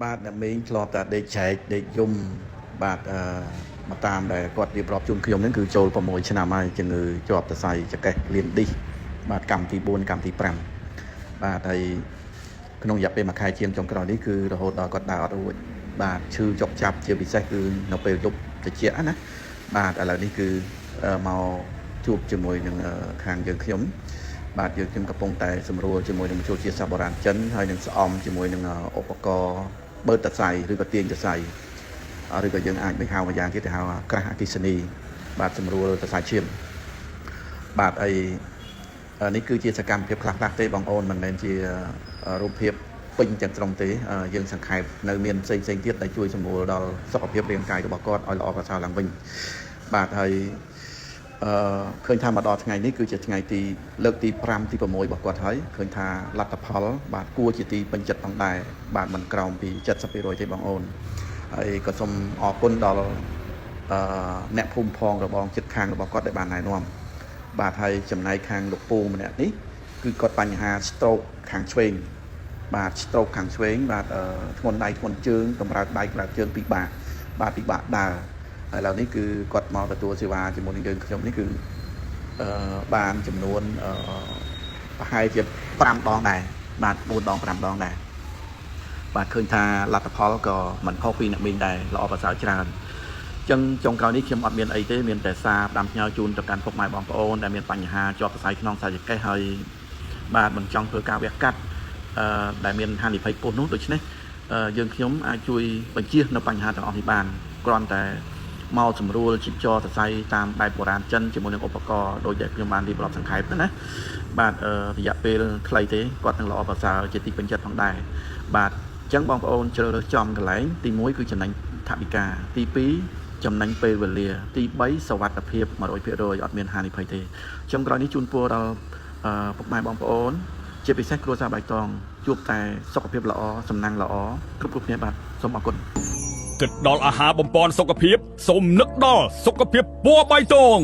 បាទអ្នកមីងធ្លាប់តែដេកចែកដេកយំបាទមកតាមដែលគាត់រៀបរាប់ជូនខ្ញុំហ្នឹងគឺចូល6ឆ្នាំហើយជំងឺជាប់សរសៃចង្កេះលៀនឌីសបាទកម្មទី4កម្មទី5បាទហើយក្នុងរយៈពេល1ខែជាងចុងក្រោយនេះគឺរហូតដល់គាត់ដើរអត់រួចបាទឈឺចុកចាប់ជាពិសេសគឺនៅពេលយប់ត្រជាក់ណាបាទឥឡូវនេះគឺមកជួបជាមួយនឹងខាងយើងខ្ញុំបាទយើងខ្ញុំកំពុងតែសម្រួលជាមួយនឹងមជ្ឈជាសាស្ត្របុរាណចិនហើយនឹងស្អំជាមួយនឹងឧបករណ៍បើតសៃឬក៏ទាញតសៃឬក៏យើងអាចហៅមួយយ៉ាងទៀតទៅហៅក្រាស់អគិសនីបាទសម្រួលតសៃឈាមបាទហើយនេះគឺជាសកម្មភាពខ្លះៗទេបងប្អូនមិនមែនជារូបភាពពេញទាំងស្រុងទេយើងសង្ខេបនៅមានផ្សេងទៀតដែលជួយសម្រួលដល់សុខភាពរាងកាយរបស់គាត់ឲ្យល្អប្រសើរឡើងវិញបាទហើយឃើញថាមកដល់ថ្ងៃនេះគឺជាថ្ងៃទីលើកទី5ទី6របស់គាត់ហើយឃើញថាលទ្ធផលបាទគួរជាទីពេញចិត្តផងដែរបាទមិនក្រោមពី 70% ទេបងប្អូនហើយក៏សូមអរគុណដល់អ្នកភូមិផងរបងចិត្តខាងរបស់គាត់ដែលបានណែនាំបាទហើយចំណែកខាងលោកពូម្នាក់នេះគឺគាត់បញ្ហា stroke ខាងឆ្វេងបាទ stroke ខាងឆ្វេងបាទធ្ងន់ដៃធ្ងន់ជើងតម្រើកដៃតម្រើកជើងពិបាកដើរឥឡូវនេះគឺគាត់មកទទួលសេវាជាមួយនឹងយើងខ្ញុំនេះគឺបានចំនួនប្រហែលជា5ដងដែរបាទ4ដង5ដងដែរបាទឃើញថាលទ្ធផលក៏មិនខុសពីអ្នកមីងដែរល្អប្រសើរច្រើនអញ្ចឹងចុងក្រោយនេះខ្ញុំអត់មានអីទេមានតែសារផ្ដាំផ្ញើជូនទៅកាន់ពុកម៉ែបងប្អូនដែលមានបញ្ហាជាប់សរសៃខ្នងខ្សែចង្កេះហើយបាទមិនចង់ធ្វើការវះកាត់ដែលមានហានិភ័យពោះនោះដូច្នេះយើងខ្ញុំអាចជួយបញ្ជៀសនៅបញ្ហាទាំងអស់នេះបានគ្រាន់តែមកសម្រួលជីកចរសរសៃតាមបែបបុរាណចិនជាមួយនឹងឧបករណ៍ដូចដែលខ្ញុំបានរៀបរាប់សង្ខេបណាបាទរយៈពេលខ្លីទេគាត់នឹងល្អប្រសើរជាទីពេញចិត្តផងដែរបាទអញ្ចឹងបងប្អូនជ្រើសរើសចំកន្លែងទី1គឺចំណេញថវិកាទី2ចំណេញពេលវេលាទី3សុវត្ថិភាព 100% អត់មានហានិភ័យទេខ្ញុំក្រោយនេះជូនពរដល់ពុកម៉ែបងប្អូនជាពិសេសគ្រួសារបៃតងជួបតែសុខភាពល្អសំណាងល្អគ្រប់គ្នាបាទសូមអរគុណគិតដល់អាហារបំពន់សុខភាពសូមនឹកដល់សុខភាពពណ៌បៃតង